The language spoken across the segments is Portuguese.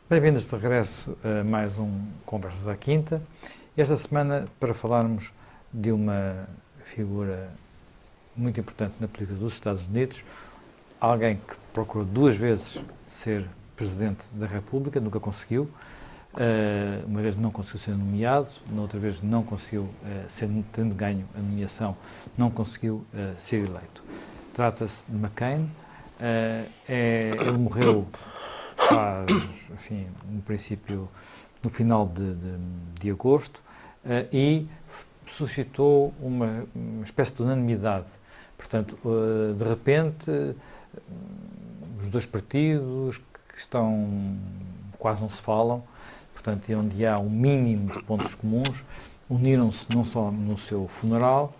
Bem-vindos de regresso a mais um Conversas à Quinta. Esta semana para falarmos de uma figura muito importante na política dos Estados Unidos, alguém que procurou duas vezes ser Presidente da República, nunca conseguiu. Uma vez não conseguiu ser nomeado, na outra vez não conseguiu, tendo ganho a nomeação, não conseguiu ser eleito. Trata-se de McCain. Ele morreu faz, enfim, no princípio, no final de agosto, e suscitou uma espécie de unanimidade. Portanto, de repente, os dois partidos que estão, quase não se falam, portanto, e onde há um mínimo de pontos comuns, uniram-se não só no seu funeral,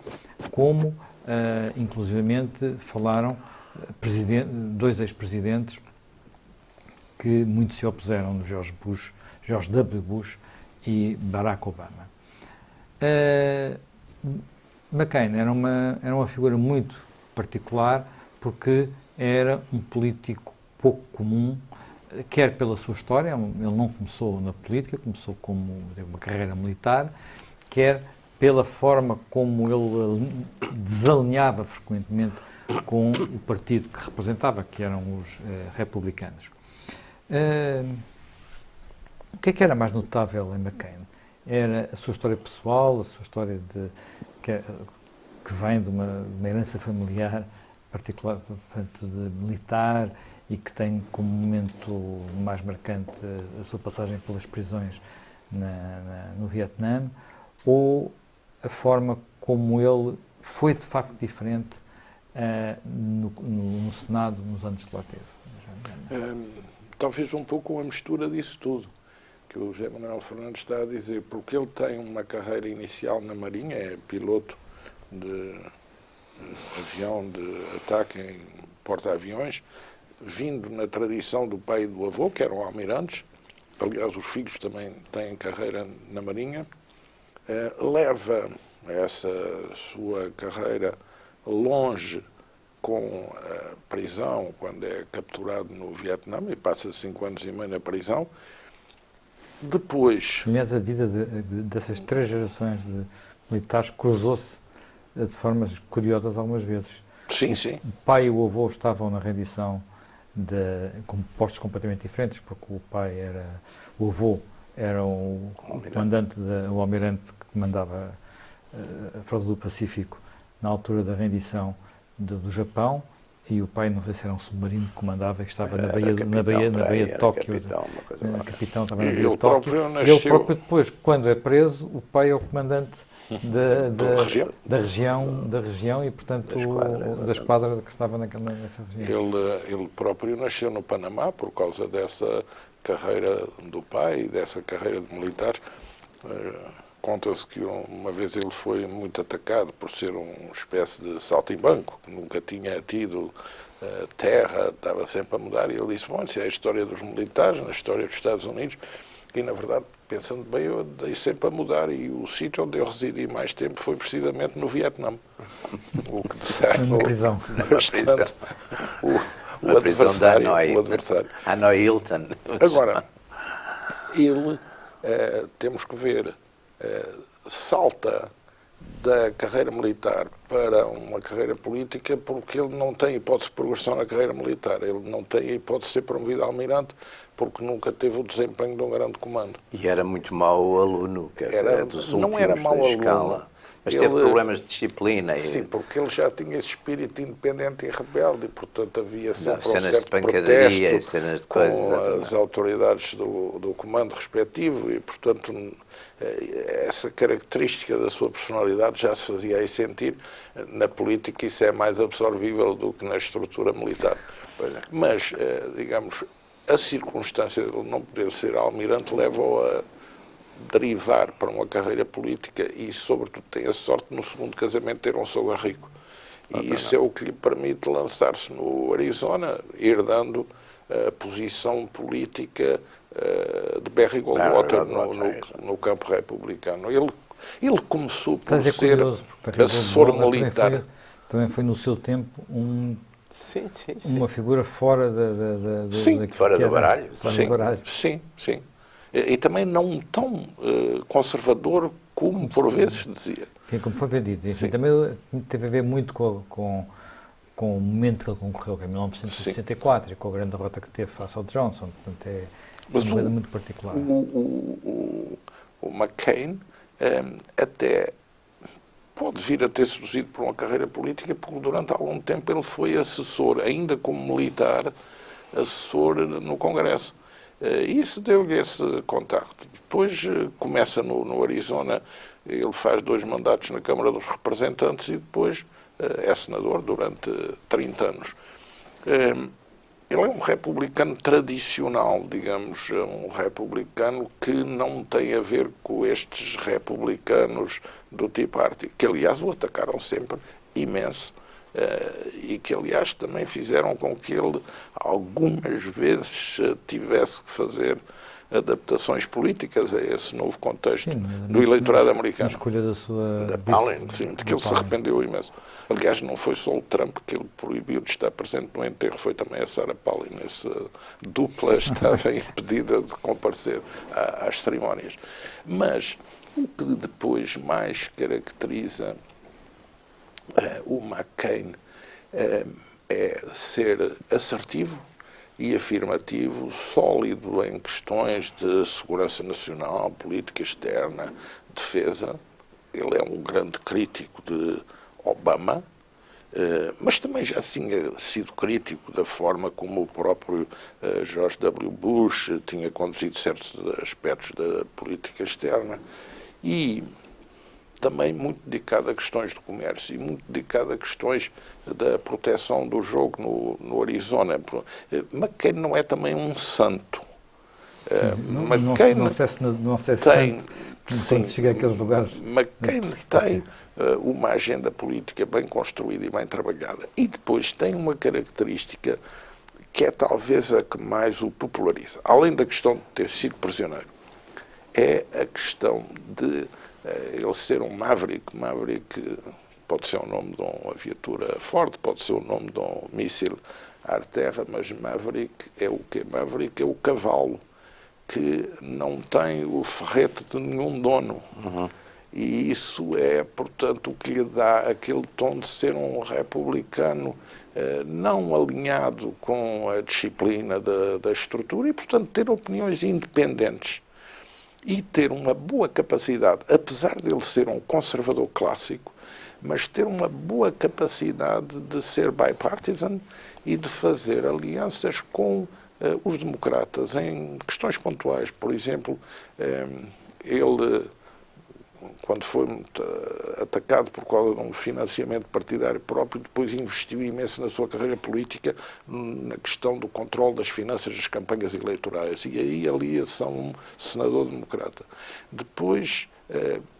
como, inclusivamente, falaram dois ex-presidentes que muito se opuseram, George W. Bush e Barack Obama. McCain era uma figura muito particular porque era um político pouco comum, quer pela sua história, ele não começou na política, começou como uma carreira militar, quer pela forma como ele desalinhava frequentemente com o partido que representava, que eram os republicanos. O que era mais notável em McCain? Era a sua história pessoal, a sua história que vem de uma herança familiar particular, portanto, de militar, e que tem como momento mais marcante a sua passagem pelas prisões no Vietnã, ou a forma como ele foi de facto diferente no Senado nos anos que lá teve? Talvez um pouco uma mistura disso tudo, que o José Manuel Fernandes está a dizer, porque ele tem uma carreira inicial na Marinha, é piloto de avião de ataque em porta-aviões, vindo na tradição do pai e do avô, que eram almirantes. Aliás, os filhos também têm carreira na Marinha. Leva essa sua carreira longe com a prisão, quando é capturado no Vietnã, e passa 5 anos e meio na prisão. Depois... Aliás, a vida dessas 3 gerações de militares cruzou-se de formas curiosas algumas vezes. Sim, sim. O pai e o avô estavam na rendição com postos completamente diferentes, porque o avô era o comandante, o almirante que comandava a Frota do Pacífico na altura da rendição do Japão, e o pai, não sei se era um submarino que comandava, que estava na Baía de Tóquio. Capitão, estava na Baía de Tóquio. Ele próprio depois, quando é preso, o pai é o comandante da região e, portanto, da esquadra que estava nessa região. Ele próprio nasceu no Panamá por causa dessa carreira do pai e dessa carreira de militar. Conta-se que uma vez ele foi muito atacado por ser uma espécie de saltimbanco, que nunca tinha tido terra, estava sempre a mudar, e ele disse, bom, isso é a história dos militares, na história dos Estados Unidos, e na verdade, pensando bem, eu dei sempre a mudar, e o sítio onde eu residi mais tempo foi precisamente no Vietnã. O que de certo... Na prisão. Bastante, o adversário. Hanoi Hilton. Agora, ele, temos que ver, salta da carreira militar para uma carreira política porque ele não tem hipótese de progressão na carreira militar. Ele não tem a hipótese de ser promovido a almirante porque nunca teve o desempenho de um grande comando. E era muito mau aluno, quer dizer, dos últimos não era mau da escala. aluno. Mas teve problemas de disciplina. Sim, porque ele já tinha esse espírito independente e rebelde, e, portanto, havia sempre um cenas certo de pancadaria, protesto cenas de com coisas, as autoridades do comando respectivo, e, portanto, essa característica da sua personalidade já se fazia aí sentir. Na política isso é mais absorvível do que na estrutura militar. Mas, digamos, a circunstância de ele não poder ser almirante leva-o a derivar para uma carreira política e, sobretudo, tem a sorte no segundo casamento ter um sogro rico. E isso é o que lhe permite lançar-se no Arizona, herdando a posição política de Barry Goldwater no campo republicano. Ele começou por ser assessor militar. Também foi, no seu tempo, um Sim. uma figura fora Sim, fora do baralho. Fora do baralho. Sim. E também não tão conservador como por vezes dizia. Como foi vendido. Enfim, também teve a ver muito com o momento que ele concorreu, que é 1964, e com a grande derrota que teve face ao Johnson. Portanto, é uma coisa muito particular. O McCain até pode vir a ter seduzido por uma carreira política, porque durante algum tempo ele foi assessor, ainda como militar, assessor no Congresso. E isso deu-lhe esse contacto. Depois começa no Arizona, ele faz 2 mandatos na Câmara dos Representantes e depois é senador durante 30 anos. Ele é um republicano tradicional, digamos, um republicano que não tem a ver com estes republicanos do Tea Party, que aliás o atacaram sempre imenso e que aliás também fizeram com que ele algumas vezes tivesse que fazer adaptações políticas a esse novo contexto do eleitorado americano. Na escolha da sua... Da Palin, sim, de que ele se arrependeu imenso. Aliás, não foi só o Trump que ele proibiu de estar presente no enterro, foi também a Sarah Palin. Essa dupla estava impedida de comparecer às cerimónias. Mas o que depois mais caracteriza o McCain é ser assertivo e afirmativo, sólido em questões de segurança nacional, política externa, defesa. Ele é um grande crítico de Obama, mas também já tinha sido crítico da forma como o próprio George W. Bush tinha conduzido certos aspectos da política externa e também muito dedicado a questões de comércio e muito dedicado a questões da proteção do jogo no Arizona. McCain não é também um santo. McCain não sei se tem, quando chega àqueles lugares. McCain tem uma agenda política bem construída e bem trabalhada. E depois tem uma característica que é talvez a que mais o populariza. Além da questão de ter sido prisioneiro, é a questão de ele ser um Maverick. Maverick pode ser o nome de uma viatura forte, pode ser o nome de um míssil ar terra, mas Maverick é o quê? Maverick é o cavalo que não tem o ferrete de nenhum dono. E isso é, portanto, o que lhe dá aquele tom de ser um republicano não alinhado com a disciplina da estrutura e, portanto, ter opiniões independentes e ter uma boa capacidade, apesar de ele ser um conservador clássico, mas ter uma boa capacidade de ser bipartisan e de fazer alianças com os democratas em questões pontuais. Por exemplo, ele, quando foi atacado por causa de um financiamento partidário próprio, depois investiu imenso na sua carreira política na questão do controle das finanças das campanhas eleitorais. E aí alia-se a um senador democrata. Depois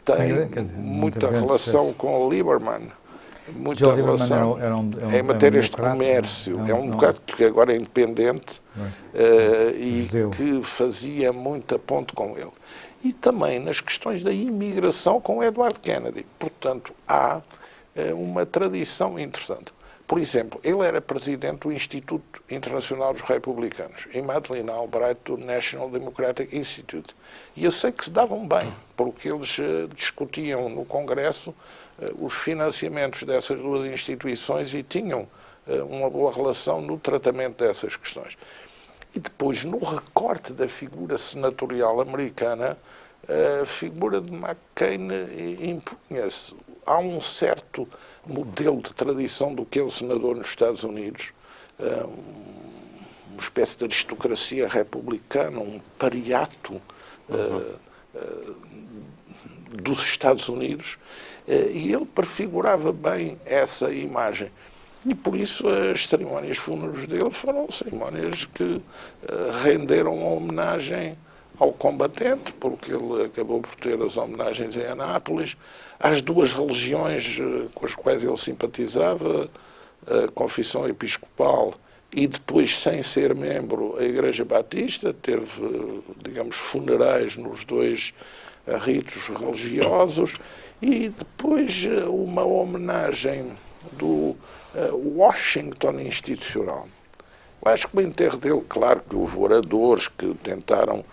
tem muita relação com o Lieberman. Muita relação em matérias de comércio. É um bocado que agora é independente e que fazia muita ponte com ele. E também nas questões da imigração com Edward Kennedy. Portanto, há uma tradição interessante. Por exemplo, ele era presidente do Instituto Internacional dos Republicanos, em Madeleine Albright, do National Democratic Institute. E eu sei que se davam bem, porque eles discutiam no Congresso os financiamentos dessas duas instituições e tinham uma boa relação no tratamento dessas questões. E depois, no recorte da figura senatorial americana, a figura de McCain impunha-se. Há um certo modelo de tradição do que é o senador nos Estados Unidos, uma espécie de aristocracia republicana, um pariato dos Estados Unidos, e ele prefigurava bem essa imagem. E por isso as cerimónias fúnebres dele foram cerimónias que renderam a homenagem ao combatente, porque ele acabou por ter as homenagens em Anápolis, às duas religiões com as quais ele simpatizava, a Confissão Episcopal e depois, sem ser membro, a Igreja Batista, teve, digamos, funerais nos dois ritos religiosos, e depois uma homenagem do Washington institucional. Eu acho que o enterro dele, claro que houve oradores que tentaram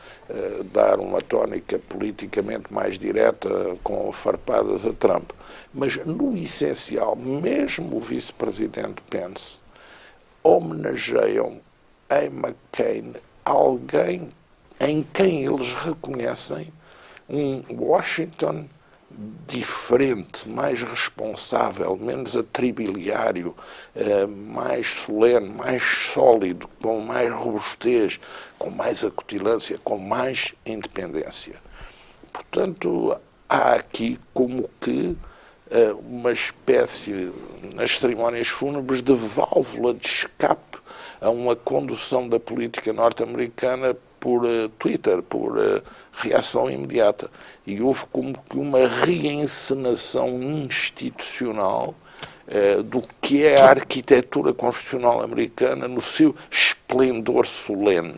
dar uma tónica politicamente mais direta com farpadas a Trump, mas no essencial, mesmo o vice-presidente Pence homenageiam a McCain, alguém em quem eles reconhecem um Washington diferente, mais responsável, menos atribiliário, mais solene, mais sólido, com mais robustez, com mais acutilância, com mais independência. Portanto, há aqui como que uma espécie, nas cerimónias fúnebres, de válvula de escape a uma condução da política norte-americana por Twitter, por reação imediata. E houve como que uma reencenação institucional do que é a arquitetura constitucional americana no seu esplendor solene.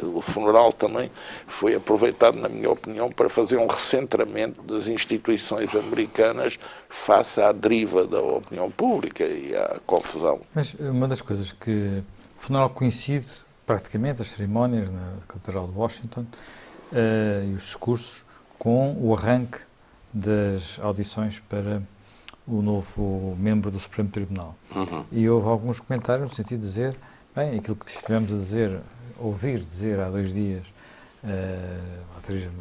O funeral também foi aproveitado, na minha opinião, para fazer um recentramento das instituições americanas face à deriva da opinião pública e à confusão. Mas uma das coisas que o funeral coincide praticamente, as cerimónias na Catedral de Washington e os discursos, com o arranque das audições para o novo membro do Supremo Tribunal. E houve alguns comentários no sentido de dizer, bem, aquilo que estivemos a dizer, ouvir dizer há 2 dias,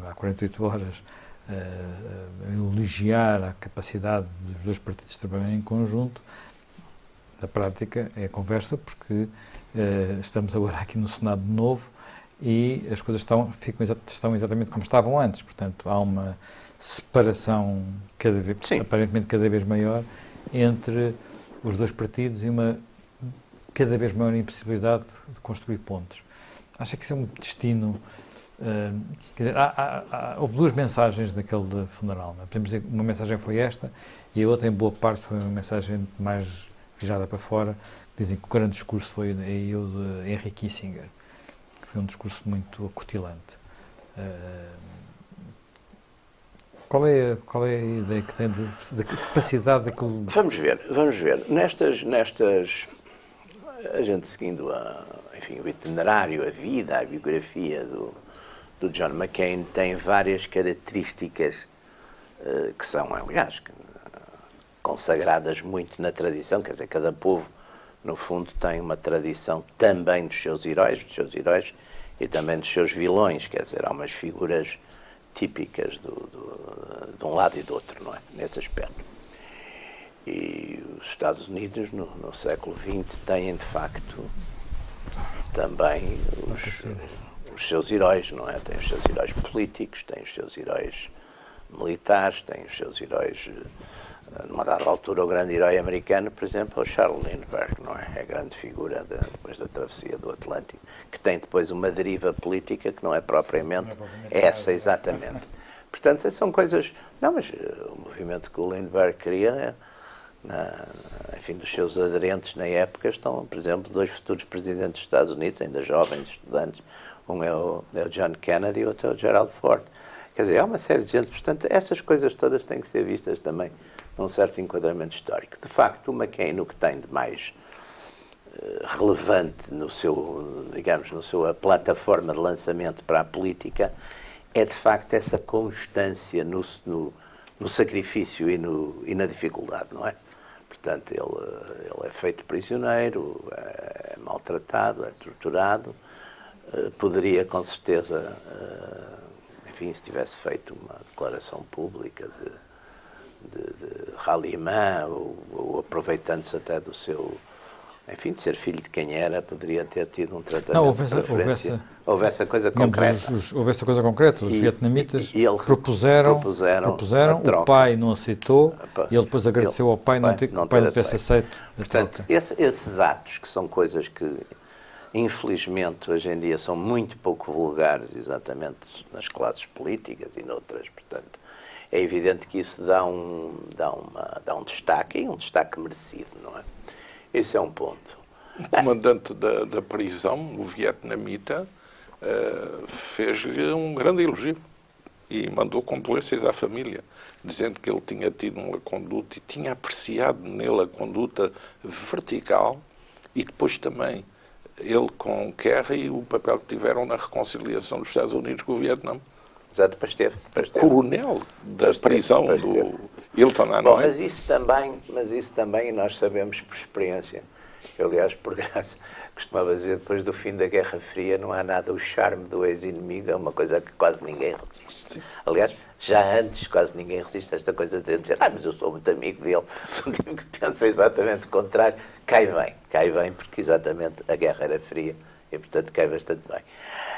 há 48 horas, elogiar a capacidade dos 2 partidos trabalharem em conjunto, na prática é a conversa, porque estamos agora aqui no Senado de novo e as coisas estão exatamente como estavam antes. Portanto, há uma separação aparentemente cada vez maior entre os 2 partidos e uma cada vez maior impossibilidade de construir pontes. Acha que isso é um destino... quer dizer, houve 2 mensagens daquele funeral. Não é? Podemos dizer que uma mensagem foi esta e a outra, em boa parte, foi uma mensagem mais virada para fora. Dizem que o grande discurso foi o de Henry Kissinger, que foi um discurso muito acutilante. Qual é a ideia que tem da capacidade daquele... Vamos ver. Nestas a gente seguindo o itinerário, a vida, a biografia do John McCain tem várias características que são, aliás, consagradas muito na tradição, quer dizer, cada povo, no fundo, tem uma tradição também dos seus heróis e também dos seus vilões, quer dizer, há umas figuras típicas de um lado e do outro, não é? Nesse aspecto. E os Estados Unidos, no século XX, têm, de facto, também os seus heróis, não é? Têm os seus heróis políticos, têm os seus heróis militares, têm os seus heróis... Numa dada altura, o grande herói americano, por exemplo, é o Charles Lindbergh, não é? É a grande figura depois da travessia do Atlântico, que tem depois uma deriva política que não é propriamente essa, exatamente. Portanto, são coisas... Não, mas o movimento que o Lindbergh queria, enfim, dos seus aderentes na época, estão, por exemplo, 2 futuros presidentes dos Estados Unidos, ainda jovens estudantes. Um é o John Kennedy e o outro é o Gerald Ford. Quer dizer, há uma série de gente. Portanto, essas coisas todas têm que ser vistas também num certo enquadramento histórico. De facto, o McCain, no que tem de mais relevante no seu, digamos, a plataforma de lançamento para a política, é de facto essa constância no sacrifício e na dificuldade, não é? Portanto, ele é feito prisioneiro, é maltratado, é torturado, poderia com certeza, enfim, se tivesse feito uma declaração pública de ralliement, ou aproveitando-se até do seu, enfim, de ser filho de quem era, poderia ter tido um tratamento de preferência. Houve essa coisa concreta. Houve essa coisa concreta. Os vietnamitas propuseram o pai não aceitou, e ele depois agradeceu ao pai não ter aceito. Portanto, esses atos, que são coisas que, infelizmente, hoje em dia são muito pouco vulgares, exatamente nas classes políticas e noutras, portanto, é evidente que isso dá um destaque, e um destaque merecido, não é? Esse é um ponto. O comandante da prisão, o vietnamita, fez-lhe um grande elogio. e mandou condolências à família, dizendo que ele tinha tido uma conduta e tinha apreciado nele a conduta vertical, e depois também ele com Kerry o papel que tiveram na reconciliação dos Estados Unidos com o Vietnã. Exato, depois teve. Coronel da prisão do Hilton Hanoi. Bom, mas isso também nós sabemos por experiência. Eu, aliás, por graça, costumava dizer, depois do fim da Guerra Fria, não há nada, o charme do ex-inimigo é uma coisa que quase ninguém resiste. Sim. Aliás, já antes quase ninguém resiste a esta coisa de dizer, mas eu sou muito amigo dele. Tive que pensar exatamente o contrário. Cai bem, porque exatamente a guerra era fria e, portanto, cai bastante bem.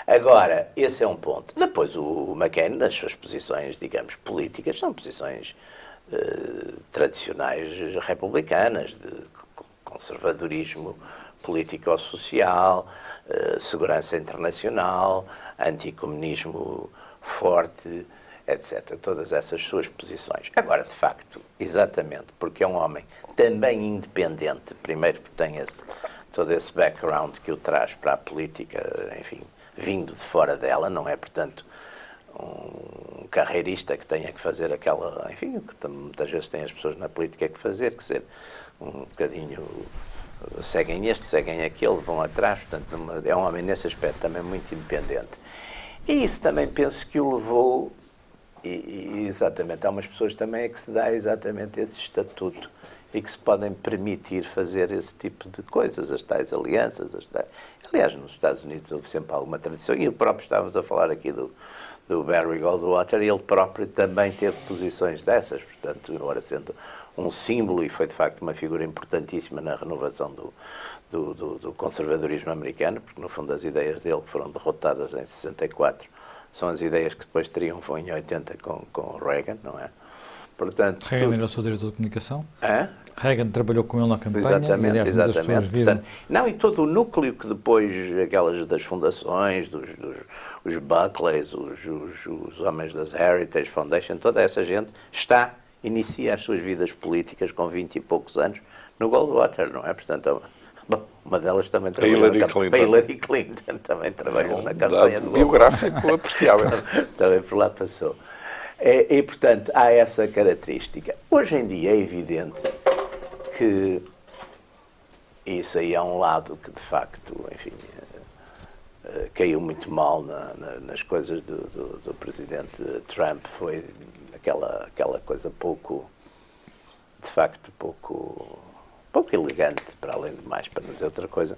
Agora, esse é um ponto. Depois, o McCain, nas suas posições, digamos, políticas, são posições tradicionais republicanas, de conservadorismo político-social, segurança internacional, anticomunismo forte, etc. Todas essas suas posições. Agora, de facto, exatamente, porque é um homem também independente, primeiro porque tem todo esse background que o traz para a política, enfim, vindo de fora dela, não é, portanto, um carreirista que tenha que fazer aquela, enfim, o que muitas vezes têm as pessoas na política que fazer, que ser um bocadinho, seguem este, seguem aquele, vão atrás, portanto, é um homem nesse aspecto também muito independente. E isso também penso que o levou, e exatamente, há umas pessoas também a que se dá exatamente esse estatuto e que se podem permitir fazer esse tipo de coisas, as tais alianças, aliás, nos Estados Unidos houve sempre alguma tradição, e o próprio, estávamos a falar aqui do Barry Goldwater, e ele próprio também teve posições dessas, portanto, embora sendo um símbolo, e foi de facto uma figura importantíssima na renovação do conservadorismo americano, porque no fundo as ideias dele foram derrotadas em 64, são as ideias que depois triunfam em 80 com Reagan, não é? Portanto, Reagan era o seu diretor de comunicação? Hã? Reagan trabalhou com ele na campanha. Exatamente, e, aliás, exatamente. Viram... Portanto, não, e todo o núcleo que depois, aquelas das fundações, os Buckleys, os homens das Heritage Foundation, toda essa gente inicia as suas vidas políticas com 20 e poucos anos no Goldwater, não é? Portanto, bom, uma delas também trabalhou Hillary Clinton também trabalhou na campanha do biográfico apreciável. Também por lá passou. E, portanto, há essa característica. Hoje em dia é evidente que isso aí é um lado que, de facto, enfim, caiu muito mal nas coisas do presidente Trump. Foi aquela coisa pouco elegante, para além de mais, para não dizer outra coisa,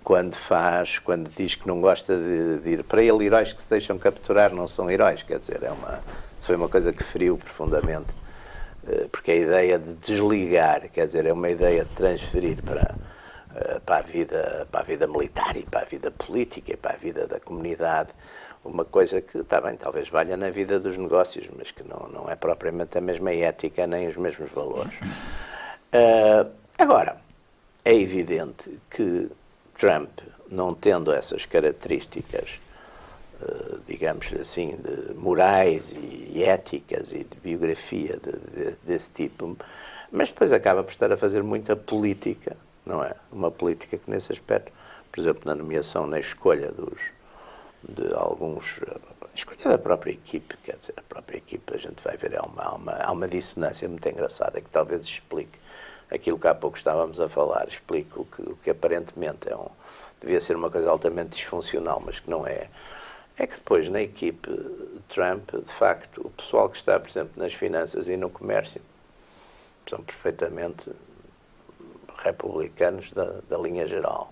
quando diz que não gosta de ir. Para ele, heróis que se deixam capturar não são heróis, quer dizer, foi uma coisa que feriu profundamente, porque a ideia de desligar, quer dizer, é uma ideia de transferir para a vida militar e para a vida política e para a vida da comunidade, uma coisa que, está bem, talvez valha na vida dos negócios, mas que não é propriamente a mesma ética nem os mesmos valores. Agora, é evidente que Trump, não tendo essas características, digamos assim, de morais e éticas e de biografia desse tipo, mas depois acaba por estar a fazer muita política, não é? Uma política que, nesse aspecto, por exemplo, na nomeação, na escolha de alguns, a escolha da própria equipe, quer dizer, a própria equipe, a gente vai ver, há uma dissonância muito engraçada que talvez explique aquilo que há pouco estávamos a falar, explique o que aparentemente devia ser uma coisa altamente disfuncional, mas que não é. É que depois, na equipe Trump, de facto, o pessoal que está, por exemplo, nas finanças e no comércio, são perfeitamente republicanos da linha geral.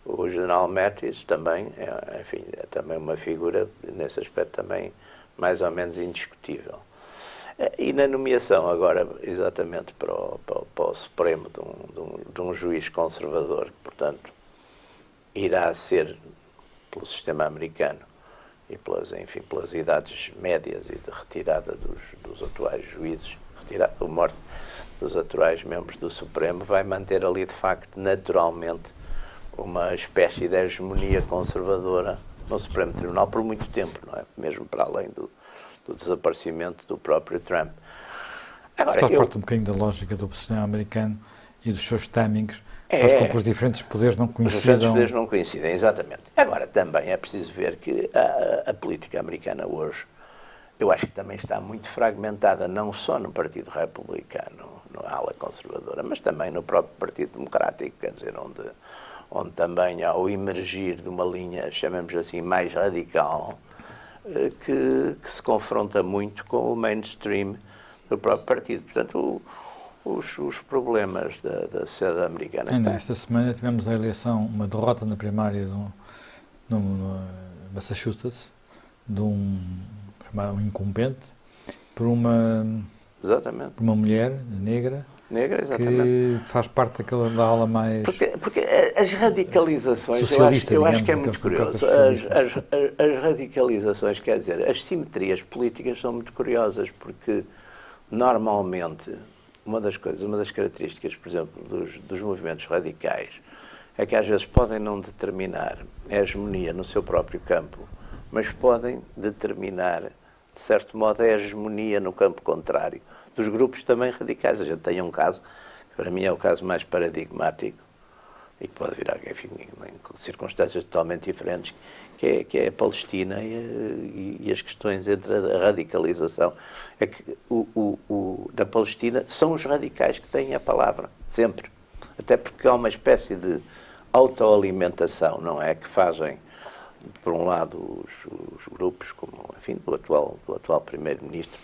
O general Mattis também, enfim, é também uma figura, nesse aspecto também, mais ou menos indiscutível. E na nomeação agora, exatamente, para o Supremo de um juiz conservador, que, portanto, irá ser, pelo sistema americano, e pelas idades médias e de retirada dos atuais juízes, a morte dos atuais membros do Supremo, vai manter ali, de facto, naturalmente, uma espécie de hegemonia conservadora no Supremo Tribunal por muito tempo, não é? Mesmo para além do desaparecimento do próprio Trump. Agora, faz parte um bocadinho da lógica do sistema americano e dos seus timings, faz com que os diferentes poderes não coincidam. Os diferentes poderes não coincidem, exatamente. Agora, também é preciso ver que a política americana hoje eu acho que também está muito fragmentada, não só no Partido Republicano, na ala conservadora, mas também no próprio Partido Democrático, quer dizer, onde também há o emergir de uma linha, chamemos assim, mais radical, que se confronta muito com o mainstream do próprio partido. Portanto, os problemas da sociedade americana... Ainda esta semana tivemos a eleição, uma derrota na primária no Massachusetts, de um incumbente, por uma mulher negra, exatamente, que faz parte da ala mais... Porque as radicalizações, eu acho que é muito curioso, as radicalizações, quer dizer, as simetrias políticas são muito curiosas, porque normalmente uma das características, por exemplo, dos movimentos radicais, é que às vezes podem não determinar a hegemonia no seu próprio campo, mas podem determinar, de certo modo, a hegemonia no campo contrário dos grupos também radicais. A gente tem um caso, que para mim é o caso mais paradigmático, e que pode virar, enfim, em circunstâncias totalmente diferentes, que é a Palestina e as questões entre a radicalização. É que na Palestina são os radicais que têm a palavra, sempre. Até porque há uma espécie de autoalimentação, não é? Que fazem, por um lado, os grupos, como, enfim, do atual primeiro-ministro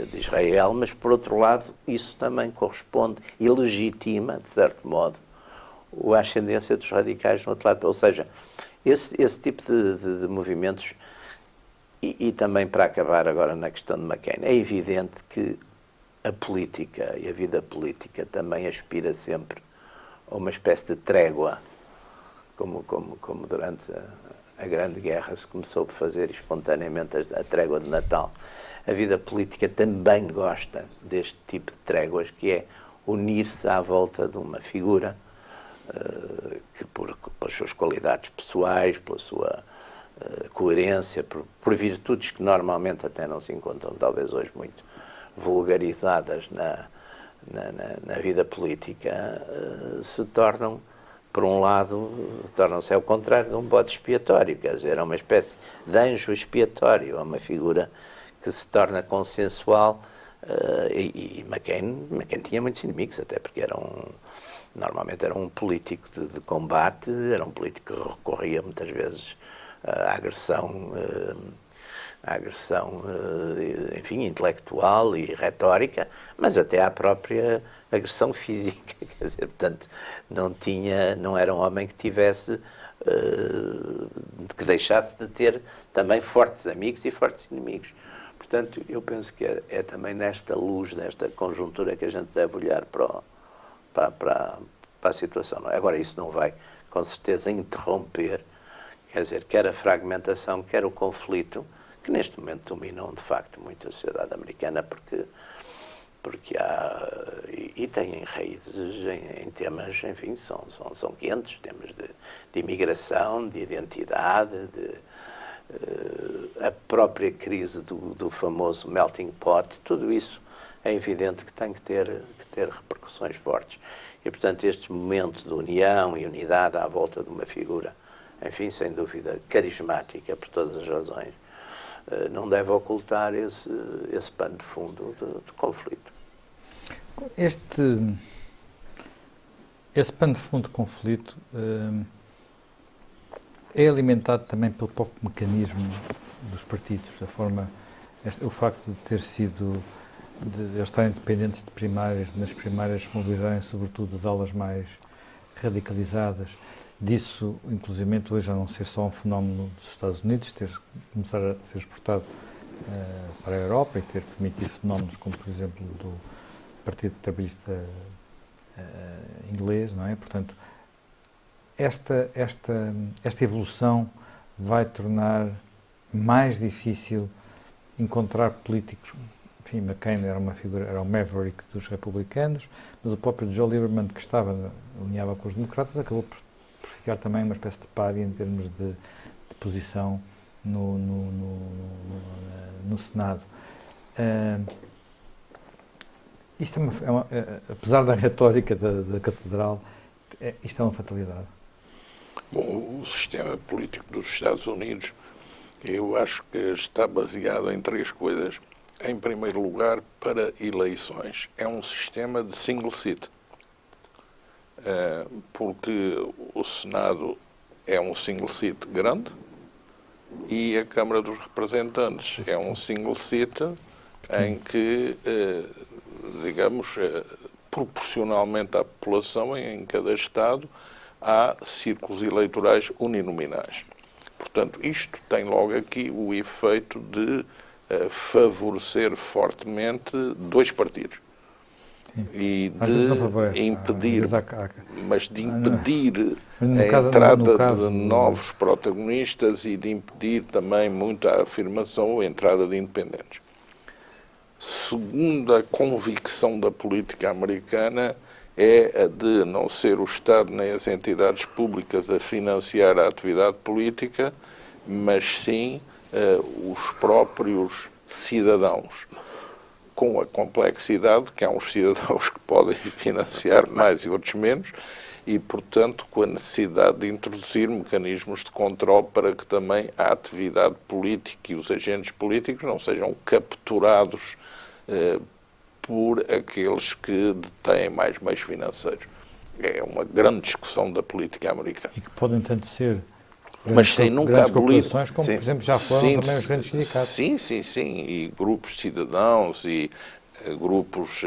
de Israel, mas, por outro lado, isso também corresponde e legitima, de certo modo, a ascendência dos radicais no outro lado. Ou seja, esse tipo de movimentos, e também para acabar agora na questão de McCain, é evidente que a política e a vida política também aspira sempre a uma espécie de trégua, como durante a Grande Guerra se começou a fazer espontaneamente a trégua de Natal. A vida política também gosta deste tipo de tréguas, que é unir-se à volta de uma figura que, pelas suas qualidades pessoais, pela sua coerência, por virtudes que normalmente até não se encontram, talvez hoje, muito vulgarizadas na vida política, se tornam, por um lado, tornam-se ao contrário de um bode expiatório, quer dizer, é uma espécie de anjo expiatório, é uma figura que se torna consensual, e McCain tinha muitos inimigos, até porque normalmente era um político de combate, era um político que recorria muitas vezes à agressão, enfim, intelectual e retórica, mas até à própria agressão física, quer dizer, portanto, não era um homem que tivesse, que deixasse de ter também fortes amigos e fortes inimigos. Portanto, eu penso que é também nesta luz, nesta conjuntura, que a gente deve olhar para a situação. Agora, isso não vai, com certeza, interromper, quer dizer, quer a fragmentação, quer o conflito, que neste momento dominam, de facto, muito a sociedade americana, porque há, e têm raízes em temas, enfim, são quentes, temas de imigração, de identidade, a própria crise do famoso melting pot, tudo isso é evidente que tem que ter repercussões fortes. E, portanto, este momento de união e unidade à volta de uma figura, enfim, sem dúvida, carismática por todas as razões, não deve ocultar esse pano de fundo de conflito. Esse pano de fundo de conflito é alimentado também pelo próprio mecanismo dos partidos, o facto de ter sido, de eles estarem dependentes de primárias, nas primárias mobilizarem sobretudo as alas mais radicalizadas, disso, inclusivamente, hoje já não ser só um fenómeno dos Estados Unidos, começar a ser exportado para a Europa e ter permitido fenómenos como, por exemplo, do Partido Trabalhista inglês, não é? Portanto, esta evolução vai tornar mais difícil encontrar políticos. Enfim, McCain era uma figura, era o maverick dos republicanos, mas o próprio Joe Lieberman, que alinhava com os democratas, acabou por ficar também uma espécie de pária em termos de posição no Senado. Isto apesar da retórica da Catedral, isto é uma fatalidade. Bom, o sistema político dos Estados Unidos Eu acho que está baseado em 3 coisas. Em primeiro lugar, para eleições, é um sistema de single seat. Porque o Senado é um single seat grande e a Câmara dos Representantes é um single seat em que, digamos, proporcionalmente à população em cada Estado, há círculos eleitorais uninominais. Portanto, isto tem logo aqui o efeito de favorecer fortemente 2 partidos. E de impedir, mas de impedir a entrada de novos protagonistas e de impedir também muito a afirmação ou a entrada de independentes. Segunda convicção da política americana é a de não ser o Estado nem as entidades públicas a financiar a atividade política, mas sim os próprios cidadãos, com a complexidade que há uns cidadãos que podem financiar mais e outros menos, e, portanto, com a necessidade de introduzir mecanismos de controle para que também a atividade política e os agentes políticos não sejam capturados por aqueles que detêm mais meios financeiros. É uma grande discussão da política americana. E que podem tanto ser mas sem nunca abolir, como, por exemplo, já foram também os grandes sindicatos. Sim. E grupos de cidadãos e grupos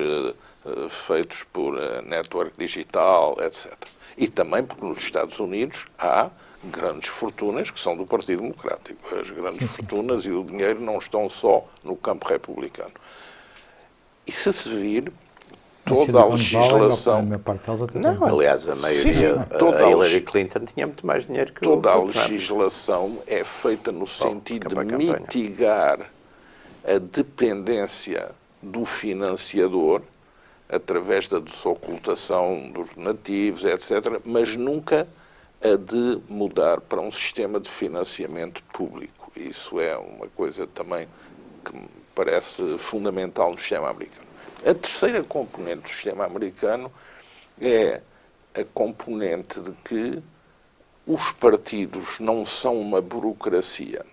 feitos por network digital, etc. E também porque nos Estados Unidos há grandes fortunas que são do Partido Democrático. As grandes fortunas e o dinheiro não estão só no campo republicano. E se vir, toda a legislação... Não, aliás, a maioria, a Hillary Clinton tinha muito mais dinheiro que toda a legislação é feita no sentido de mitigar a dependência do financiador através da desocultação dos donativos, etc., mas nunca a de mudar para um sistema de financiamento público. Isso é uma coisa também que me parece fundamental no sistema americano. A terceira componente do sistema americano é a componente de que os partidos não são uma burocracia.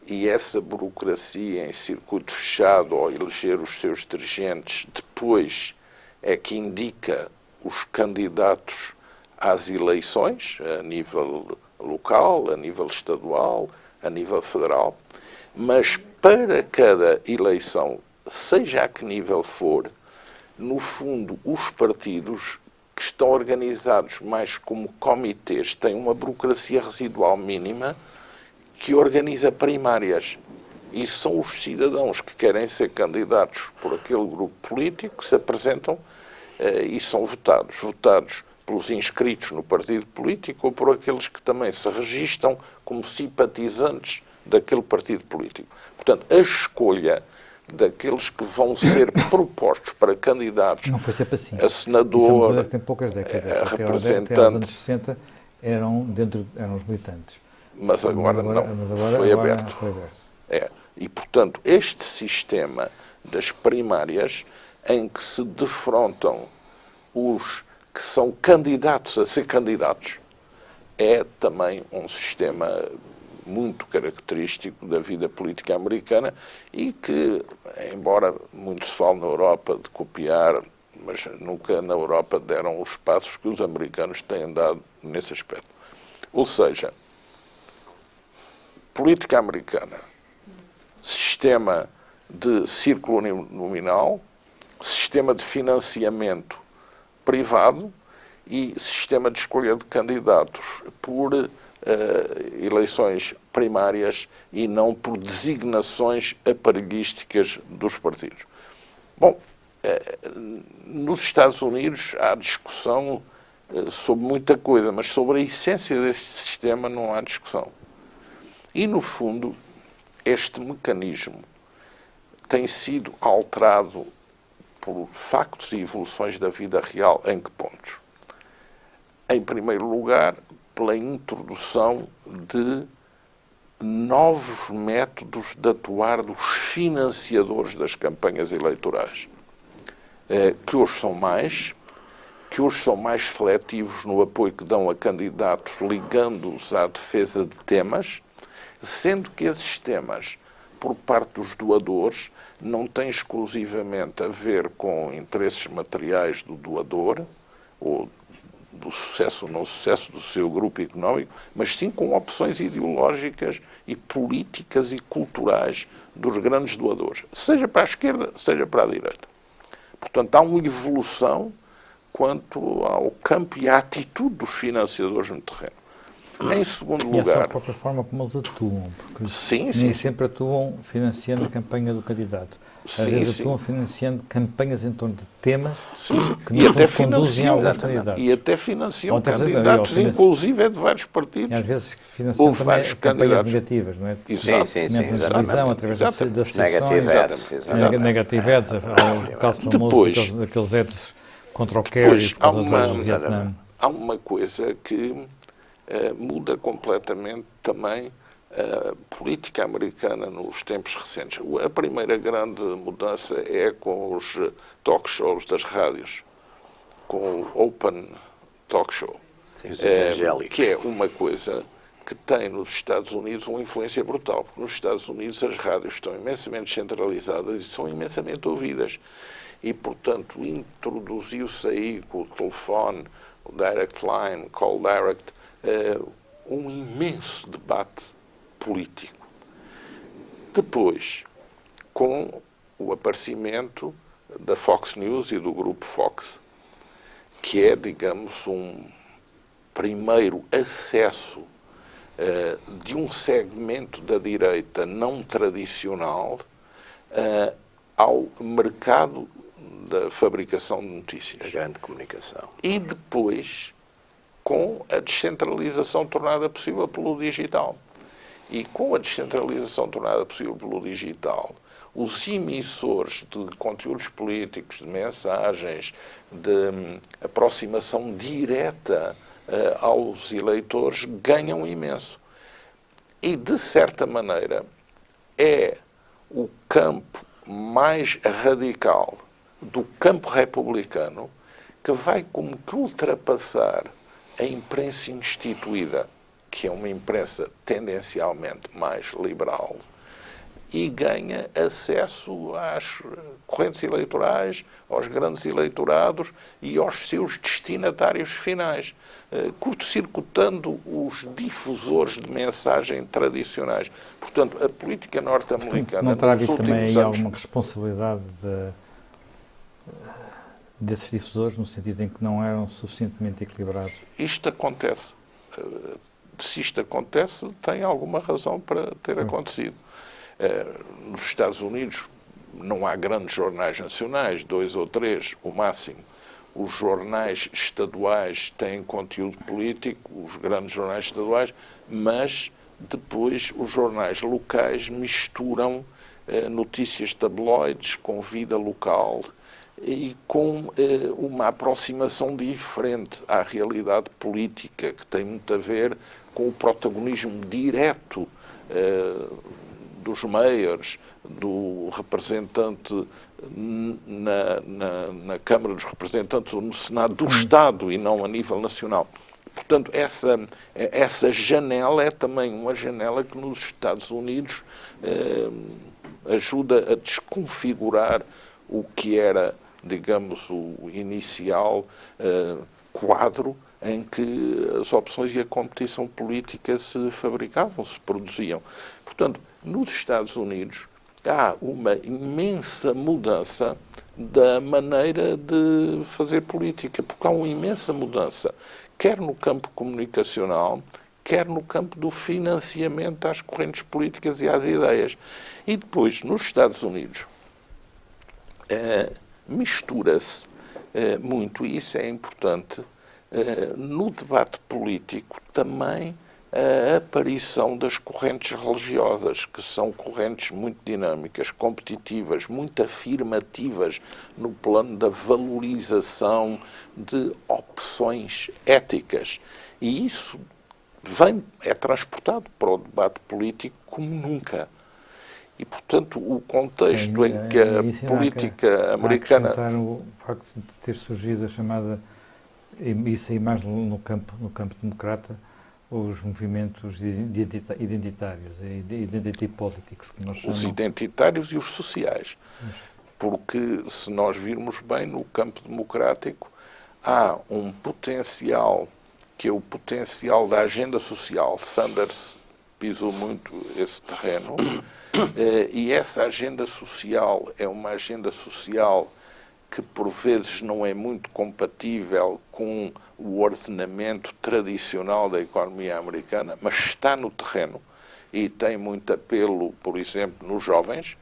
E essa burocracia em circuito fechado, ao eleger os seus dirigentes, depois é que indica os candidatos às eleições, a nível local, a nível estadual, a nível federal. Mas para cada eleição, seja a que nível for, no fundo, os partidos que estão organizados mais como comitês têm uma burocracia residual mínima que organiza primárias. E são os cidadãos que querem ser candidatos por aquele grupo político que se apresentam e são votados pelos inscritos no partido político ou por aqueles que também se registam como simpatizantes daquele partido político. Portanto, a escolha daqueles que vão ser propostos para candidatos não foi sempre assim. A senador, isso tem poucas décadas. A representante... Até aos anos 60 eram os militantes. Mas agora não. Foi aberto. E, portanto, este sistema das primárias em que se defrontam os que são candidatos a ser candidatos é também um sistema muito característico da vida política americana e que, embora muito se fale na Europa de copiar, mas nunca na Europa deram os passos que os americanos têm dado nesse aspecto. Ou seja, política americana, sistema de círculo uninominal, sistema de financiamento privado e sistema de escolha de candidatos por eleições primárias e não por designações aparelhísticas dos partidos. Bom, nos Estados Unidos há discussão sobre muita coisa, mas sobre a essência deste sistema não há discussão. E, no fundo, este mecanismo tem sido alterado por factos e evoluções da vida real. Em que pontos? Em primeiro lugar, pela introdução de novos métodos de atuar dos financiadores das campanhas eleitorais, que hoje são mais seletivos no apoio que dão a candidatos, ligando-os à defesa de temas, sendo que esses temas, por parte dos doadores, não têm exclusivamente a ver com interesses materiais do doador, ou do sucesso ou não sucesso do seu grupo económico, mas sim com opções ideológicas e políticas e culturais dos grandes doadores, seja para a esquerda, seja para a direita. Portanto, há uma evolução quanto ao campo e à atitude dos financiadores no terreno. Em segundo E essa é a lugar... própria forma como eles atuam, porque Sim, nem sempre atuam financiando a campanha do candidato. Às Sim, vezes sim. atuam financiando campanhas em torno de temas que E no até fundo conduzem a alguns financiam, candidatos. e até financiam Ou até candidatos, financiam. inclusive é de vários partidos. E às vezes financiam Houve também vários campanhas candidatos. negativas, não é? Exato. Sim, Na televisão, exatamente. através Exatamente. das Negative ads, sessões, exatamente. negative ads, o caso famoso Depois- daqueles ads contra o Kerry Depois, por causa do Vietnã. há uma coisa que muda completamente também a política americana nos tempos recentes. A primeira grande mudança é com os talk shows das rádios, com o Open Talk Show, Sim, os evangélicos. que é uma coisa que tem nos Estados Unidos uma influência brutal, porque nos Estados Unidos as rádios estão imensamente centralizadas e são imensamente ouvidas. E, portanto, introduziu-se aí com o telefone, o Direct Line, Call Direct, um imenso debate político. Depois, com o aparecimento da Fox News e do grupo Fox, que é, digamos, um primeiro acesso de um segmento da direita não tradicional ao mercado da fabricação de notícias. Da grande comunicação. E depois, com a descentralização tornada possível pelo digital. E com a descentralização tornada possível pelo digital, os emissores de conteúdos políticos, de mensagens, de aproximação direta aos eleitores ganham imenso. E, de certa maneira, é o campo mais radical do campo republicano que vai como que ultrapassar a imprensa instituída, que é uma imprensa tendencialmente mais liberal, e ganha acesso às correntes eleitorais, aos grandes eleitorados e aos seus destinatários finais, curto-circuitando os difusores de mensagem tradicionais. Portanto, a política norte-americana Não terá nos havido também últimos aí anos... alguma responsabilidade desses difusores, no sentido em que não eram suficientemente equilibrados? Isto acontece. Se isto acontece, tem alguma razão para ter acontecido. Nos Estados Unidos não há grandes jornais nacionais, 2 ou 3, o máximo. Os jornais estaduais têm conteúdo político, os grandes jornais estaduais, mas depois os jornais locais misturam notícias tabloides com vida local e com uma aproximação diferente à realidade política, que tem muito a ver com o protagonismo direto dos mayors, do representante na Câmara dos Representantes ou no Senado do Estado e não a nível nacional. Portanto, essa janela é também uma janela que nos Estados Unidos ajuda a desconfigurar o que era, digamos, o inicial quadro em que as opções e a competição política se fabricavam, se produziam. Portanto, nos Estados Unidos há uma imensa mudança da maneira de fazer política, porque há uma imensa mudança, quer no campo comunicacional, quer no campo do financiamento às correntes políticas e às ideias. E depois, nos Estados Unidos, mistura-se muito, e isso é importante, no debate político também a aparição das correntes religiosas, que são correntes muito dinâmicas, competitivas, muito afirmativas no plano da valorização de opções éticas. E isso é transportado para o debate político como nunca. E, portanto, o contexto em que a política americana... o facto de ter surgido a chamada, isso aí mais no campo democrata, os movimentos identitários, identity politics, que nós chamamos. Os identitários e os sociais. Porque, se nós virmos bem, no campo democrático, há um potencial, que é o potencial da agenda social. Sanders pisou muito esse terreno, e essa agenda social é uma agenda social que, por vezes, não é muito compatível com o ordenamento tradicional da economia americana, mas está no terreno e tem muito apelo, por exemplo, nos jovens.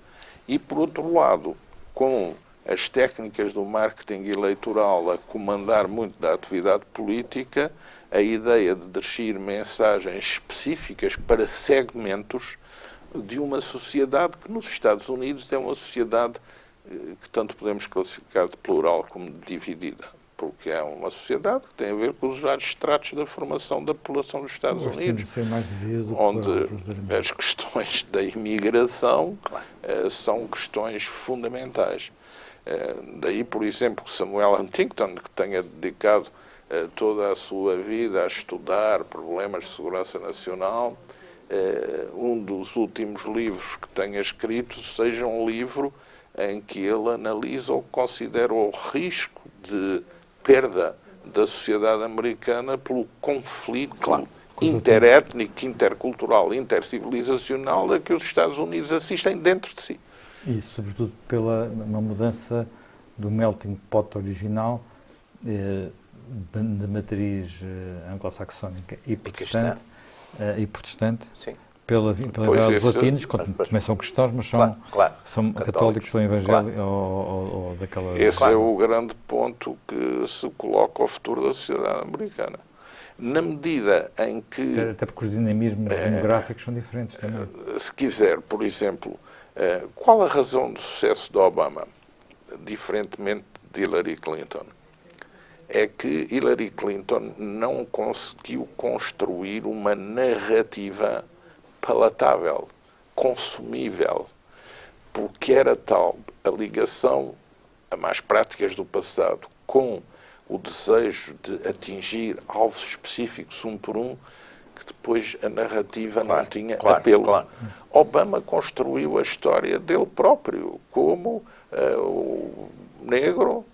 E, por outro lado, com as técnicas do marketing eleitoral a comandar muito da atividade política, a ideia de dirigir mensagens específicas para segmentos de uma sociedade que, nos Estados Unidos, é uma sociedade que tanto podemos classificar de plural como de dividida, porque é uma sociedade que tem a ver com os vários estratos da formação da população dos Estados Unidos, onde as questões da imigração são questões fundamentais. Daí, por exemplo, que Samuel Huntington, que tenha dedicado toda a sua vida a estudar problemas de segurança nacional, um dos últimos livros que tenha escrito seja um livro em que ele analisa ou considera o risco de perda da sociedade americana pelo conflito interétnico, intercultural, intercivilizacional a que os Estados Unidos assistem dentro de si. E, sobretudo, pela uma mudança do melting pot original de matriz anglo-saxónica e protestante, Sim. pela ideia dos latinos, que também são cristãos, mas são católicos ou evangélicos, ou daquela... Esse é o grande ponto que se coloca ao futuro da sociedade americana. Na medida em que... Até porque os dinamismos demográficos são diferentes também. Se quiser, por exemplo, qual a razão do sucesso de Obama, diferentemente de Hillary Clinton? É que Hillary Clinton não conseguiu construir uma narrativa palatável, consumível, porque era tal a ligação a mais práticas do passado com o desejo de atingir alvos específicos um por um, que depois a narrativa não tinha apelo. Obama construiu a história dele próprio como o negro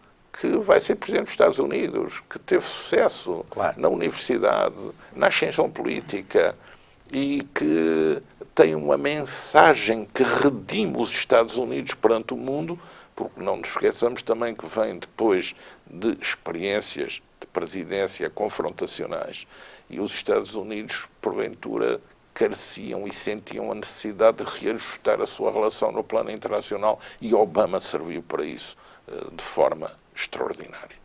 que vai ser presidente dos Estados Unidos, que teve sucesso na universidade, na ascensão política, e que tem uma mensagem que redime os Estados Unidos perante o mundo, porque não nos esqueçamos também que vem depois de experiências de presidência confrontacionais, e os Estados Unidos, porventura, careciam e sentiam a necessidade de reajustar a sua relação no plano internacional, e Obama serviu para isso de forma extraordinária.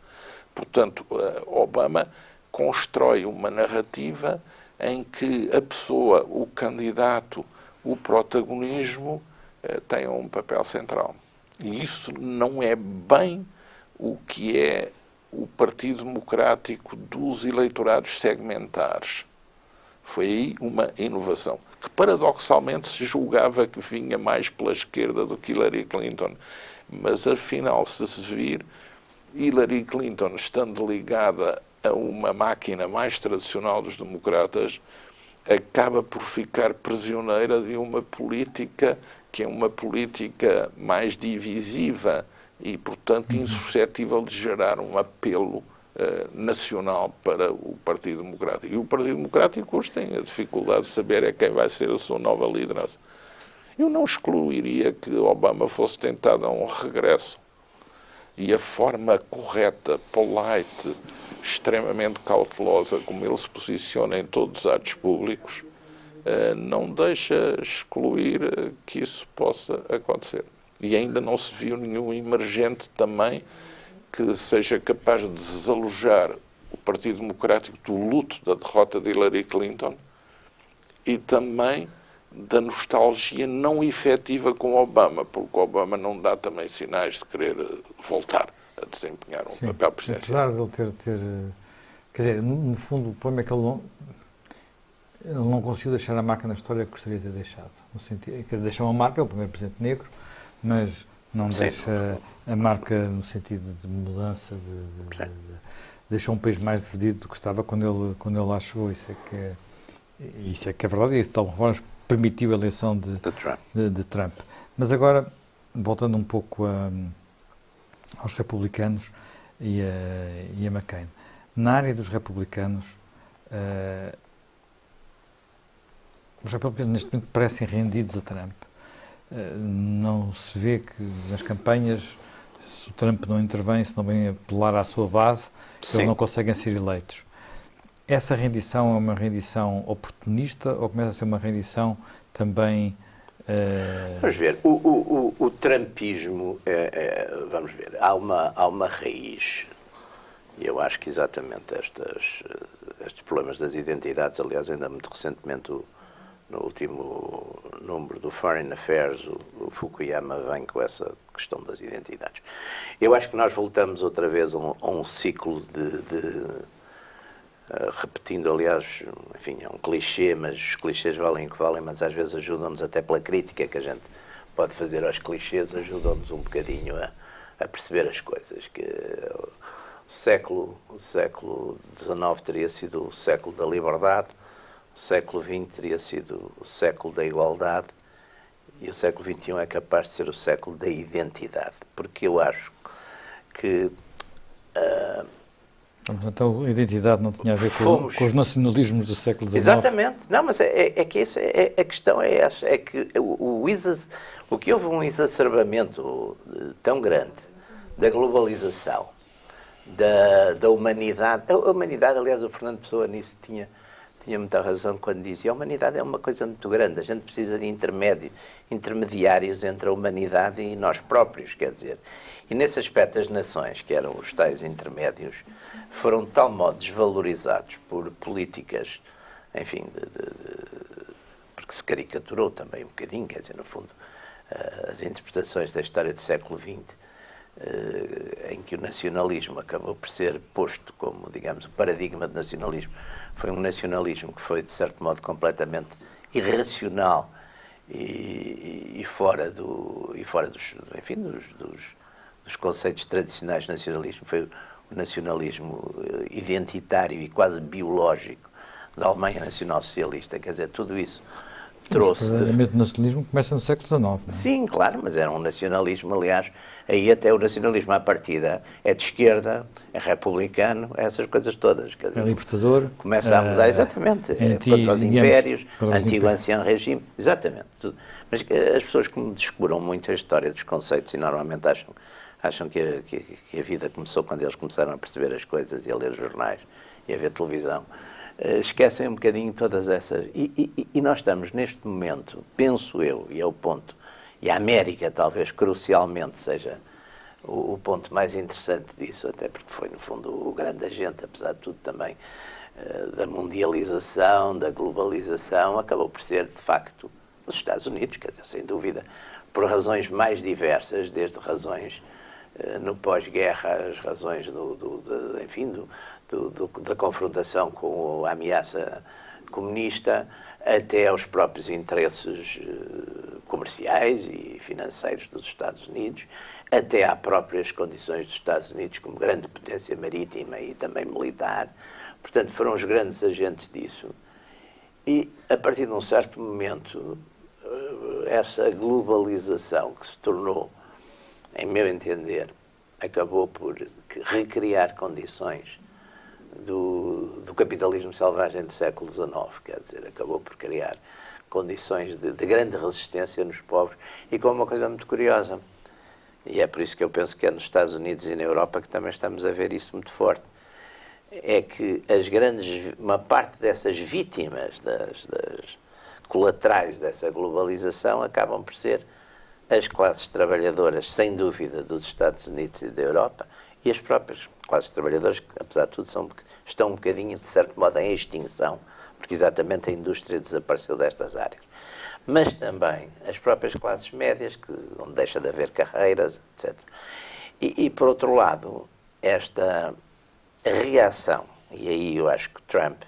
Portanto, Obama constrói uma narrativa em que a pessoa, o candidato, o protagonismo tem um papel central. E isso não é bem o que é o Partido Democrático dos eleitorados segmentares. Foi aí uma inovação, que paradoxalmente se julgava que vinha mais pela esquerda do que Hillary Clinton. Mas, afinal, se vir, Hillary Clinton, estando ligada a uma máquina mais tradicional dos democratas, acaba por ficar prisioneira de uma política que é uma política mais divisiva e, portanto, insuscetível de gerar um apelo nacional para o Partido Democrático. E o Partido Democrático hoje tem a dificuldade de saber quem vai ser a sua nova liderança. Eu não excluiria que Obama fosse tentado a um regresso. E a forma correta, polite, extremamente cautelosa, como ele se posiciona em todos os atos públicos, não deixa excluir que isso possa acontecer. E ainda não se viu nenhum emergente também que seja capaz de desalojar o Partido Democrático do luto da derrota de Hillary Clinton e também da nostalgia não efetiva com Obama, porque Obama não dá também sinais de querer voltar a desempenhar um papel presidencial. Apesar de ele ter... Quer dizer, no fundo, o problema é que ele não conseguiu deixar a marca na história que gostaria de ter deixado. No sentido, quer deixar uma marca, é o primeiro presidente negro, mas não deixa a marca no sentido de mudança, deixou um país mais dividido do que estava quando ele lá chegou. Isso é que E isso é que é verdade, e isso de alguma forma permitiu a eleição de Trump. Mas agora, voltando um pouco aos republicanos e a McCain. Na área dos republicanos, os republicanos neste momento parecem rendidos a Trump. Não se vê que nas campanhas, se o Trump não intervém, se não vem apelar à sua base, eles não conseguem ser eleitos. Essa rendição é uma rendição oportunista ou começa a ser uma rendição também... Vamos ver, o trumpismo, vamos ver, há uma raiz, e eu acho que exatamente estes problemas das identidades, aliás, ainda muito recentemente, no último número do Foreign Affairs, o Fukuyama vem com essa questão das identidades. Eu acho que nós voltamos outra vez a um ciclo repetindo, aliás, enfim, é um clichê, mas os clichês valem o que valem, mas às vezes ajudam-nos até pela crítica que a gente pode fazer aos clichês, ajudam-nos um bocadinho a perceber as coisas, que o século XIX teria sido o século da liberdade, o século XX teria sido o século da igualdade e o século XXI é capaz de ser o século da identidade, porque eu acho que então a identidade não tinha a ver com os nacionalismos do século XIX? Exatamente. Não, mas é que isso, a questão é essa, é que o que houve um exacerbamento tão grande da globalização, da humanidade. A humanidade, aliás, o Fernando Pessoa nisso tinha muita razão quando dizia a humanidade é uma coisa muito grande, a gente precisa de intermediários entre a humanidade e nós próprios, quer dizer. E nesse aspecto as nações, que eram os tais intermédios, foram de tal modo desvalorizados por políticas, enfim, porque se caricaturou também um bocadinho, quer dizer, no fundo, as interpretações da história do século XX, em que o nacionalismo acabou por ser posto como, digamos, o paradigma do nacionalismo, foi um nacionalismo que foi, de certo modo, completamente irracional e fora dos conceitos tradicionais de nacionalismo. Foi o nacionalismo identitário e quase biológico da Alemanha Nacional Socialista. Quer dizer, tudo isso trouxe... O nacionalismo começa no século XIX, não é? Sim, claro, mas era um nacionalismo, aliás, aí até o nacionalismo à partida é de esquerda, é republicano, essas coisas todas. Quer dizer, é libertador. Começa a mudar, exatamente, contra os impérios, antigo-ancião regime, exatamente, tudo. Mas as pessoas que me descubram muito a história dos conceitos e normalmente acham que a vida começou quando eles começaram a perceber as coisas e a ler os jornais e a ver televisão, esquecem um bocadinho todas essas. E nós estamos neste momento, penso eu, e é o ponto, e a América talvez crucialmente seja o ponto mais interessante disso, até porque foi no fundo o grande agente, apesar de tudo também, da mundialização, da globalização, acabou por ser de facto os Estados Unidos, quer dizer, sem dúvida, por razões mais diversas, desde razões no pós-guerra, as razões da confrontação com a ameaça comunista, até aos próprios interesses comerciais e financeiros dos Estados Unidos, até às próprias condições dos Estados Unidos como grande potência marítima e também militar. Portanto, foram os grandes agentes disso. E, a partir de um certo momento, essa globalização que se tornou, em meu entender, acabou por recriar condições do capitalismo selvagem do século XIX, quer dizer, acabou por criar condições de grande resistência nos povos e com uma coisa muito curiosa, e é por isso que eu penso que é nos Estados Unidos e na Europa que também estamos a ver isso muito forte, é que uma parte dessas vítimas, das colaterais dessa globalização, acabam por ser as classes trabalhadoras, sem dúvida, dos Estados Unidos e da Europa, e as próprias classes trabalhadoras, que, apesar de tudo, estão um bocadinho, de certo modo, em extinção, porque exatamente a indústria desapareceu destas áreas. Mas também as próprias classes médias, onde deixa de haver carreiras, etc. E por outro lado, esta reação, e aí eu acho que Trump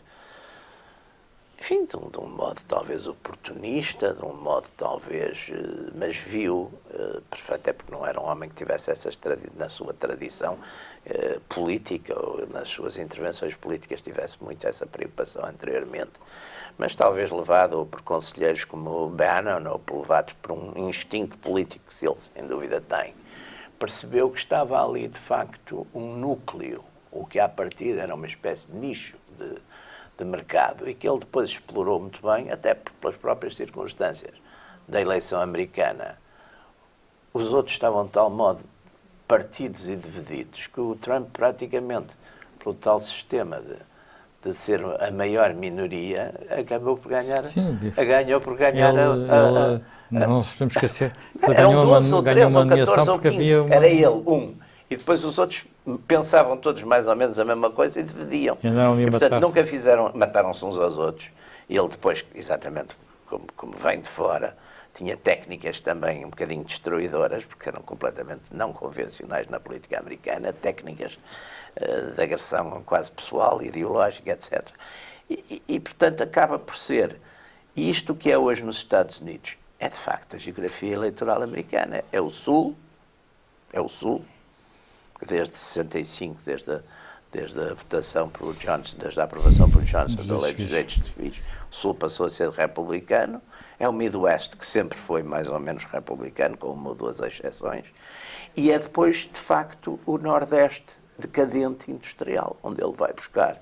enfim, de um modo talvez oportunista, de um modo talvez, mas viu, até porque não era um homem que tivesse na sua tradição política, ou nas suas intervenções políticas tivesse muito essa preocupação anteriormente, mas talvez levado ou por conselheiros como o Bannon, ou levado por um instinto político que ele sem dúvida tem, percebeu que estava ali de facto um núcleo, o que à partida era uma espécie de nicho de mercado, e que ele depois explorou muito bem, até pelas próprias circunstâncias da eleição americana. Os outros estavam de tal modo partidos e divididos que o Trump praticamente, pelo tal sistema de ser a maior minoria, acabou por ganhar. Sim, ganhou por ganhar não nos podemos esquecer. Eram 12 ou 13 ou 14 nomeação ou 15, era ele, um. E depois os outros pensavam todos mais ou menos a mesma coisa e dividiam. E portanto, nunca fizeram, mataram-se uns aos outros. E ele depois, exatamente como vem de fora, tinha técnicas também um bocadinho destruidoras, porque eram completamente não convencionais na política americana, técnicas de agressão quase pessoal, ideológica, etc. E, portanto, acaba por ser isto que é hoje nos Estados Unidos. É, de facto, a geografia eleitoral americana. É o Sul, desde 65, desde a votação por Johnson, desde a aprovação por Johnson da Lei dos Direitos de Filhos, o Sul passou a ser republicano. É o Midwest, que sempre foi mais ou menos republicano, com uma ou duas exceções. E é depois, de facto, o Nordeste decadente industrial, onde ele vai buscar.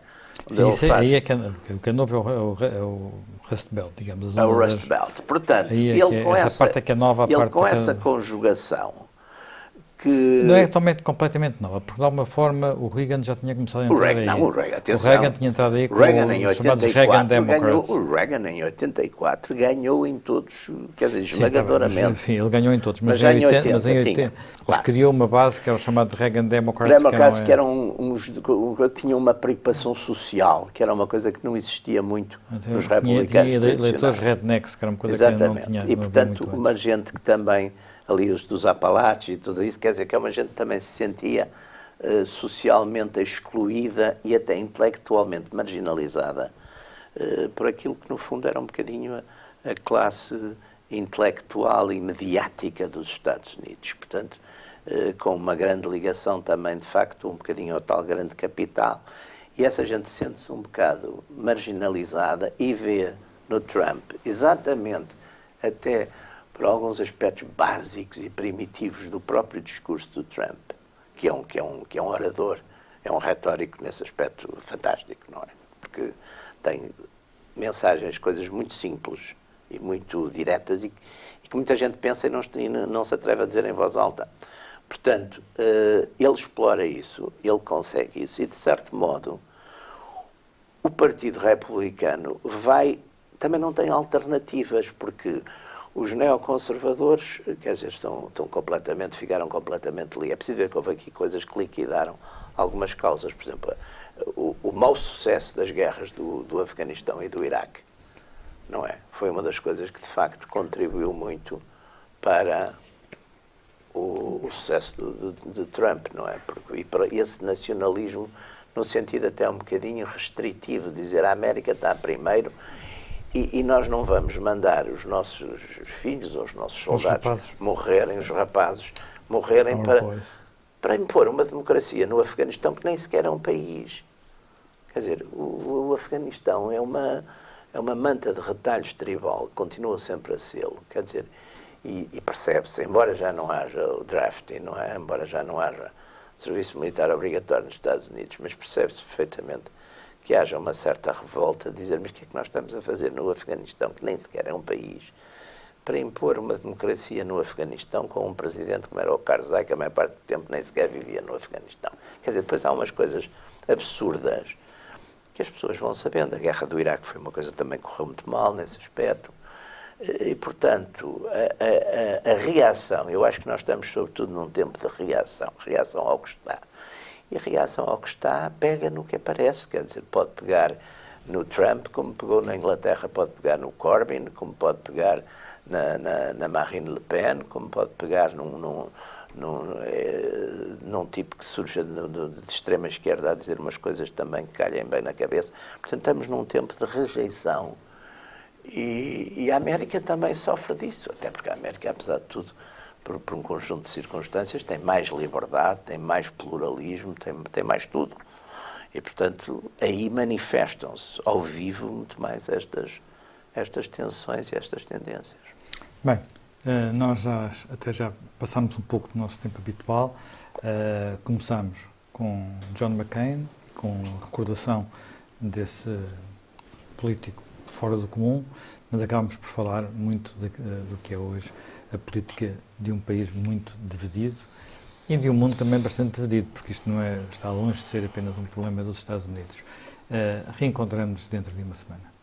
Aí é que o novo é o Rust Belt, digamos. É o Rust Belt. Portanto, ele com essa parte é que é nova. Ele com essa conjugação que... Não é totalmente, completamente nova, porque de alguma forma o Reagan já tinha começado a entrar aí. Não, o Reagan tinha entrado aí com os chamados Reagan Democrats. O Reagan em 84 ganhou em todos, quer dizer, esmagadoramente. Enfim, ele ganhou em todos, mas em 80 ele criou uma base que era o chamado Reagan Democrats. Democrats que tinham uma preocupação social, que era uma coisa que não existia muito nos republicanos tradicionais. Eleitores rednecks, que era uma coisa que não tinha. E, portanto, uma gente que também, ali os dos Apalaches e tudo isso, quer dizer, que é uma gente que também se sentia socialmente excluída e até intelectualmente marginalizada por aquilo que, no fundo, era um bocadinho a classe intelectual e mediática dos Estados Unidos. Portanto, com uma grande ligação também, de facto, um bocadinho ao tal grande capital. E essa gente sente-se um bocado marginalizada e vê no Trump, exatamente até por alguns aspectos básicos e primitivos do próprio discurso do Trump, que é um orador, é um retórico nesse aspecto fantástico, não é? Porque tem mensagens, coisas muito simples e muito diretas e que muita gente pensa e não se atreve a dizer em voz alta. Portanto, ele explora isso, ele consegue isso e, de certo modo, o Partido Republicano também não tem alternativas, porque os neoconservadores, quer dizer, ficaram completamente ligados. É preciso ver que houve aqui coisas que liquidaram algumas causas. Por exemplo, o mau sucesso das guerras do Afeganistão e do Iraque, não é? Foi uma das coisas que, de facto, contribuiu muito para o sucesso de Trump, não é? E para esse nacionalismo, no sentido até um bocadinho restritivo, de dizer a América está primeiro e nós não vamos mandar os nossos filhos ou os nossos soldados morrerem, os rapazes morrerem para impor uma democracia no Afeganistão que nem sequer é um país. Quer dizer, o Afeganistão é uma manta de retalhos tribal, continua sempre a sê-lo. Quer dizer, e percebe-se, embora já não haja o drafting, não é? Embora já não haja serviço militar obrigatório nos Estados Unidos, mas percebe-se perfeitamente que haja uma certa revolta de dizer, mas o que é que nós estamos a fazer no Afeganistão, que nem sequer é um país, para impor uma democracia no Afeganistão com um presidente como era o Karzai, que a maior parte do tempo nem sequer vivia no Afeganistão. Quer dizer, depois há umas coisas absurdas que as pessoas vão sabendo. A guerra do Iraque foi uma coisa que também correu muito mal nesse aspecto. E, portanto, a reação, eu acho que nós estamos sobretudo num tempo de reação ao que está. E a reação ao que está pega no que aparece, quer dizer, pode pegar no Trump, como pegou na Inglaterra, pode pegar no Corbyn, como pode pegar na Marine Le Pen, como pode pegar num tipo que surja de extrema esquerda a dizer umas coisas também que calhem bem na cabeça. Portanto, estamos num tempo de rejeição E a América também sofre disso, até porque a América, apesar de tudo, por um conjunto de circunstâncias, tem mais liberdade, tem mais pluralismo, tem mais tudo. E, portanto, aí manifestam-se ao vivo muito mais estas tensões e estas tendências. Bem, nós até já passámos um pouco do nosso tempo habitual. Começámos com John McCain, com a recordação desse político fora do comum, mas acabamos por falar muito do que é hoje a política de um país muito dividido e de um mundo também bastante dividido, porque isto não está longe de ser apenas um problema dos Estados Unidos. Reencontramos-nos dentro de uma semana.